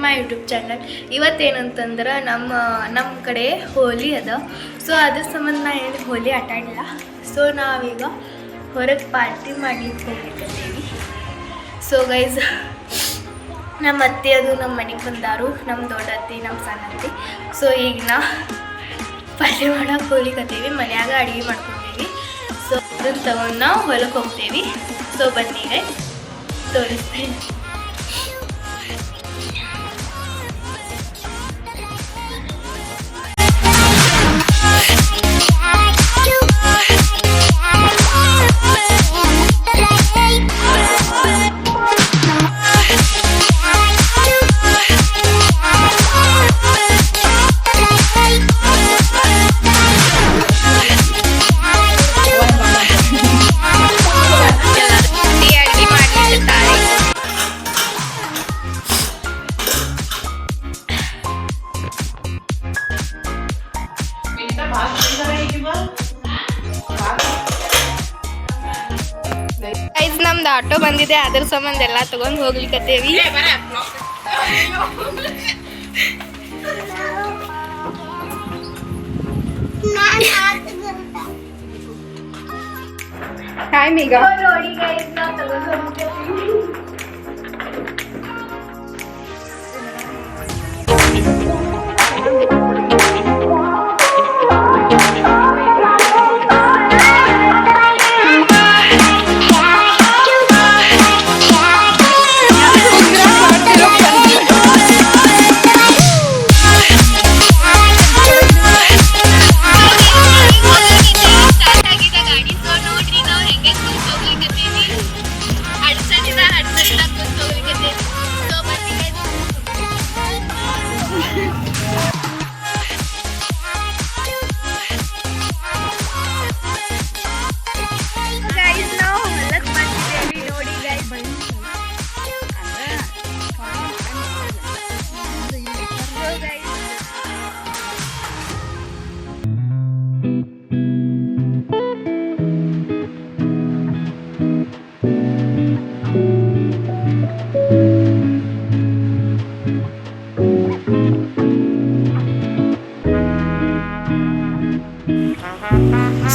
My YouTube channel. ಇವತ್ತೇನಂತಂದ್ರೆ ನಮ್ಮ ಕಡೆ ಹೋಲಿ ಅದ. ಸೊ ಅದ್ರ ಸಂಬಂಧ ನಾ ಏನು ಹೋಲಿ ಆಟ ಆಡಿಲ್ಲ. ಸೊ ನಾವೀಗ ಹೊರಗೆ ಪಾರ್ಟಿ ಮಾಡ್ಲಿಕ್ಕೆ ಹೋಗ್ಲಿಕ್ಕತ್ತೀವಿ. ಸೊ ಗೈಸ್, ನಮ್ಮ ಅತ್ತೆ ಅದು ನಮ್ಮ ಮನೆಗೆ ಬಂದಾರು, ನಮ್ಮ ದೊಡ್ಡ ಅತ್ತಿ ನಮ್ಮ ಸಣ್ಣ ಅತ್ತಿ. ಸೊ ಈಗ ನಾ ಪಲ್ಯ ಮಾಡಕ್ಕೆ ಹೋಗ್ಲಿಕ್ಕತ್ತೀವಿ, ಮನ್ಯಾಗ ಅಡುಗೆ ಮಾಡ್ಕೊತೀವಿ. ಸೊ ಅದನ್ನು ತಗೊಂಡು ನಾವು ಹೊಲಕ್ಕೆ ಹೋಗ್ತೇವೆ. ಸೊ ಬನ್ನಿ ಗೈಸ್ ತೋರಿಸ್ತೇನೆ. ನಮ್ದು ಆಟೋ ಬಂದಿದೆ, ಅದ್ರ ಸಂಬಂಧ ಎಲ್ಲ ತಗೊಂಡ್ ಹೋಗ್ಲಿಕ್ಕತ್ತೇವಿ. ನೋಡಿ ಗೈಸ್, ನಾವು ತಗೊಂಡು ಹೋಗ್ಲಿಕ್ಕತ್ತೀವಿ.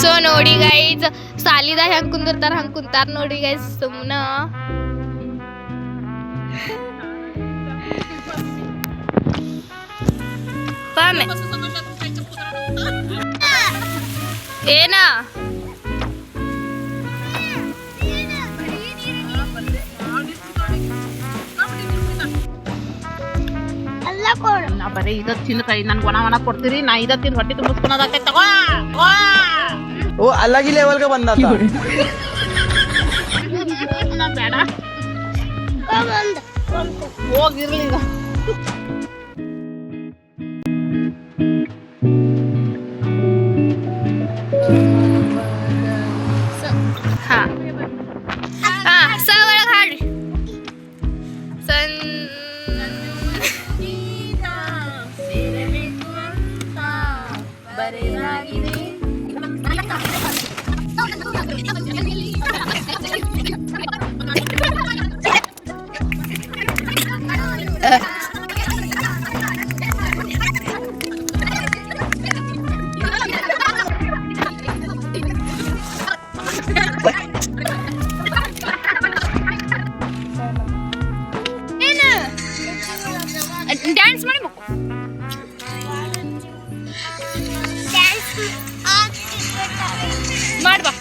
ಸೊ ನೋಡಿ ಗೈಸ್, ಸಾಲಿದಾಗ ಹೆಂಗ್ ಕುಂದಿರ್ತಾರ ಹಂಗ್ ಕುಂತಾರ ನೋಡಿ ಗೈಸ್. ಸುಮ್ನ ಏನ ಬರೀ ಇದ ತಿಂದ ಕೈ ನನ್ಗೆ ಒಣ ಕೊಡ್ತೀರಿ, ನಾ ಇದ ತಿಂದು ಹೊಟ್ಟೆ ತುಂಬಿಸ್ಕೊಳೋದಾಕೈತೆ. ತಗೋ वो अलग ही लेवल का बंदा था. ಬೇಡ ಹೋಗಿರ್ಲಿ ಈಗ. ಡ್ಯಾನ್ಸ್ ಮಾಡಿ ಮಾಡ್ಬಾ.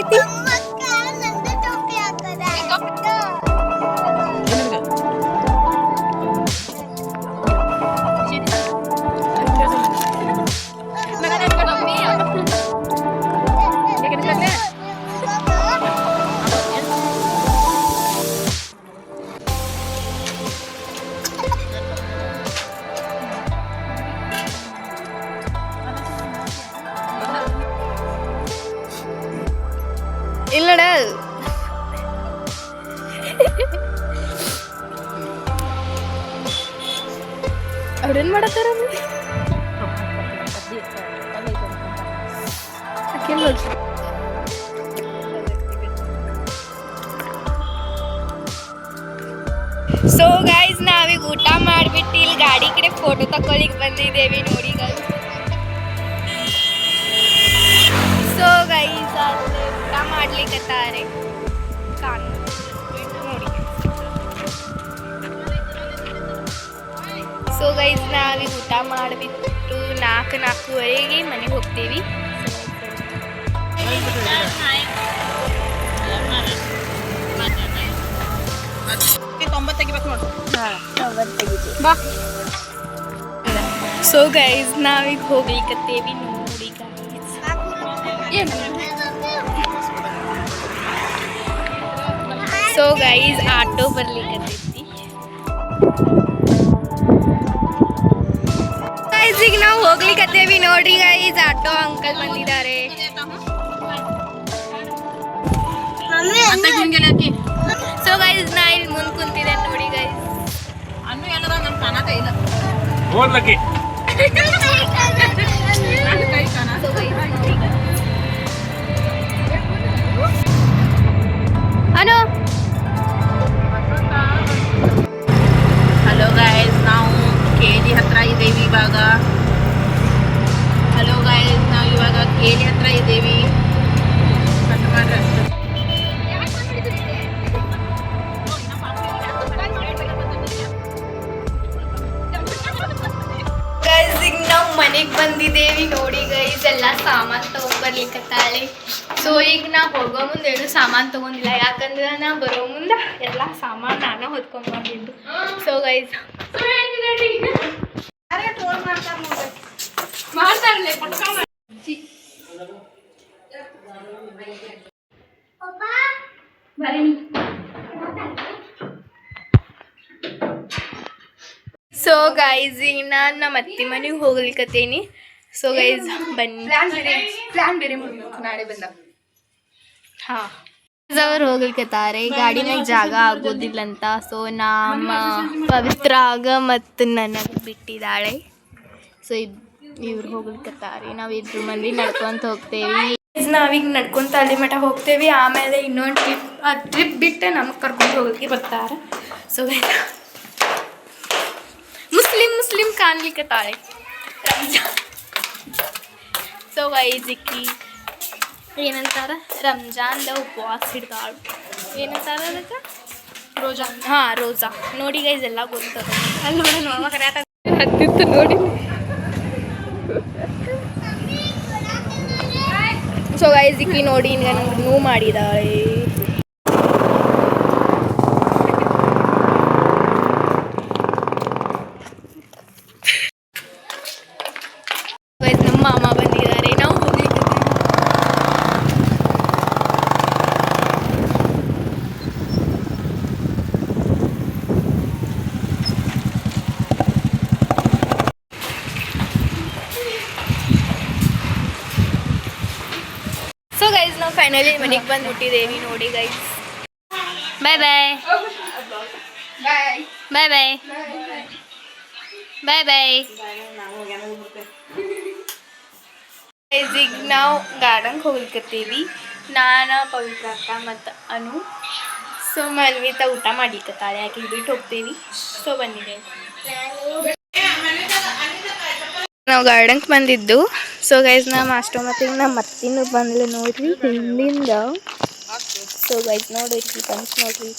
ಐತಿ ಇಲ್ಲಡ ಅವ್ರೇನ್ ಮಾಡತ್ತಾರ ಸೊ ಗೈಸ್ ನಾವೀಗ ಊಟ ಮಾಡ್ಬಿಟ್ಟು ಇಲ್ಲಿ ಗಾಡಿ ಕಡೆ ಫೋಟೋ ತಗೊಳ್ಳಿಕ್ ಬಂದಿದ್ದೇವೆ ನೋಡಿ ಗೈಸ್. ಸೊ ಗೈಸ್ ಅಲ್ಲಿ ಊಟ ಮಾಡ್ಲಿಕ್ಕತ್ತಾರೆ ನೋಡಿ. ಸೊ ಗೈಸ್ ನಾವೀಗ ಊಟ ಮಾಡಿಬಿಟ್ಟು ನಾಲ್ಕೂವರೆಗೆ ಮನೆಗೆ ಹೋಗ್ತೀವಿ. ಸೊ ಗೈಸ್ ನಾವೀಗ ಹೋಗ್ಲಿಕ್ಕತ್ತೇವಿ ನೋಡಿ ಸೊ ಗೈಸ್ ಆಟೋ ಬರ್ಲಿಕ್ಕತ್ತೈತಿ. ಗೈಸ್ ಈಗ ನಾವು ಹೋಗ್ಲಿಕ್ಕತ್ತೇವಿ ನೋಡ್ರಿ ಗೈಸ್, ಆಟೋ ಅಂಕಲ್ ಬಂದಿದ್ದಾರೆ. ಸೊ ಗೈಸ್ ನಾ ಇಲ್ಲಿ ಮುಂದೆ ಕುಂತಿದ್ದೆ ನೋಡಿ ಗೈಸ್. ಅನ್ನು ಎಲ್ಲದ ನಮ್ ಕಾಣಕ ಇಲ್ಲ ಓದ್ಲಕ್ಕೆ ಅನು ಹಲೋ ಗೈಸ್, ನಾವು ಕೇಳಿ ಹತ್ರ ಇದ್ದೇವೆ ಇವಾಗ. ಹಲೋ ಗೈಸ್, ನಾವು ಇವಾಗ ಕೇಳಿ ಹತ್ರ ಇದ್ದೇವಿ. ಕಟ್ ಮಾಡ್ರಿ ಅಷ್ಟೇ. ಗೈಸ್ ಈಗ ನಾವು ಮನೆಗೆ ಬಂದಿದ್ದೇವಿ ನೋಡಿ ಗೈಸ್, ಎಲ್ಲ ಸಾಮಾನು ತಗೊಂಡ್ಬರ್ಲಿಕ್ಕತ್ತಾಳೆ. ಸೊ ಈಗ ನಾ ಹೋಗೋ ಮುಂದೆ ಏನು ಸಾಮಾನು ತಗೊಂಡಿಲ್ಲ, ಯಾಕಂದ್ರೆ ನಾ ಬರೋ ಮುಂದೆ ಎಲ್ಲ ಸಾಮಾನು ನಾನೇ ಹೊತ್ಕೊಂಡ್ ಬಂದಿದ್ದು. ಸೊ ಗೈಸ್ ಸೊ ಗೈಸ್ ಈಗ ನಾನು ನಮ್ಮ ಅತ್ತಿ ಮನೆಗೆ ಹೋಗ್ಲಿಕ್ಕತ್ತೇನಿ. ಸೊ ಗೈಸ್ ಬನ್ನಿ. ಪ್ಲಾನ್ ಬೇರೆ ಮಾಡ್ಬೇಕು ನಾಳೆ ಬಂದ. ಹಾಂ ಅವ್ರು ಹೋಗ್ಲಿಕ್ಕತ್ತಾರೆ, ಗಾಡಿನಾಗ ಜಾಗ ಆಗೋದಿಲ್ಲ ಅಂತ. ಸೊ ನಮ್ಮ ಪವಿತ್ರಾಗ ಮತ್ತು ನನಗೆ ಬಿಟ್ಟಿದ್ದಾಳೆ. ಸೊ ಇವ್ರು ಹೋಗ್ಲಿಕ್ಕತ್ತಾರೆ, ನಾವು ಇಬ್ಬರು ಮಂದಿ ನಡ್ಕೊಂತ ಹೋಗ್ತೇವೆ. ನಾವೀಗ ನಡ್ಕೊಂತ ಅಲ್ಲಿ ಮಠ ಹೋಗ್ತೇವೆ, ಆಮೇಲೆ ಇನ್ನೊಂದು ಟ್ರಿಪ್ ಬಿಟ್ಟು ನಮಗೆ ಕರ್ಕೊಂಡು ಹೋಗೋಕ್ಕೆ ಬರ್ತಾರೆ. ಸೊ ಮುಸ್ಲಿಂ ಕಾಣ್ಲಿಕ್ಕತ್ತಾಳೆ ರಂಜಾನ್. ಸೊ ವೈಜಿಕ್ಕಿ ಏನಂತಾರ, ರಂಜಾನ್ದ ಉಪವಾಸ ಹಿಡ್ದಾಳು, ಏನಂತಾರ ಅದಕ್ಕೆ ರೋಜಾ. ಹಾಂ ರೋಜಾ ನೋಡಿ ಗೈಸ್, ಎಲ್ಲ ಗೊತ್ತದ. ಅಲ್ಲಿ ನೋಡಿ ಹತ್ತಿತ್ತು ನೋಡಿ. ಸೊ ಗೈಸ್ ಇಕ್ಕಿ ನೋಡಿ ನನಗೆ ನೋವು ಮಾಡಿದಾಳೆ. ನಮ್ಮ ಮಾಮ ಬಂದಿದ್ದಾರೆ, ನಾವು ಹೋಗ್ಲಿಕ್ಕೆ. ಸೊ ಗೈಸ್ ನಾವು ಫೈನಲಿ ಮನೆಗೆ ಬಂದುಬಿಟ್ಟಿದ್ದೇವೆ ನೋಡಿ ಗೈಸ್. ಬಾಯ್ ಬಾಯ್ ಬಾಯ್ ಬಾಯ್ ಬಾಯ್ ಬಾಯ್. ಈಗ ನಾವು ಗಾರ್ಡನ್ಗೆ ಹೋಗ್ಲಿಕ್ಕತ್ತೀವಿ, ನಾನು ಪವಿತ್ರ ಅಕ್ಕ ಮತ್ತು ಅನು. ಸೊ ಮಲ್ವಿತ ಊಟ ಮಾಡಿಕತ್ತಾಳೆ, ಯಾಕೆ ಬಿಟ್ಟು ಹೋಗ್ತೀವಿ. ಸೊ ಬಂದಿದೆ ನಾವು ಗಾರ್ಡನ್ಗೆ ಬಂದಿದ್ದು. ಸೊ ಗೈಸ್ ನಮ್ಮ ಅಷ್ಟೋ ಮತ್ತು ನಮ್ಮ ಅತ್ತಿನೂ ಬಂದ್ಲು ನೋಡ್ರಿ ಹಿಂದಿಂದ. ಸೊ ಗೈಸ್ ನೋಡ್ರಿ ಕನ್ಸ್ ನೋಡ್ರಿ.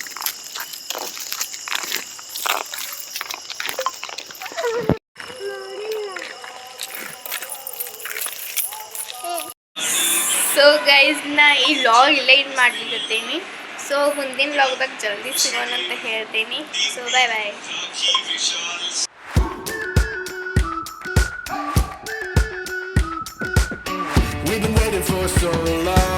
ಸೊ ಗೈಸ್ ನಾ ಈ ಲಾಗ್ ಇಲ್ಲೇ ಇದು ಮಾಡ್ಲಿಕತ್ತೀನಿ. ಸೊ ಮುಂದಿನ ಲಾಗ್ದಾಗ ಜಲ್ದಿ ಸಿಗೋಣ ಅಂತ ಹೇಳ್ತೀನಿ. So bye bye. We've been waiting for so long.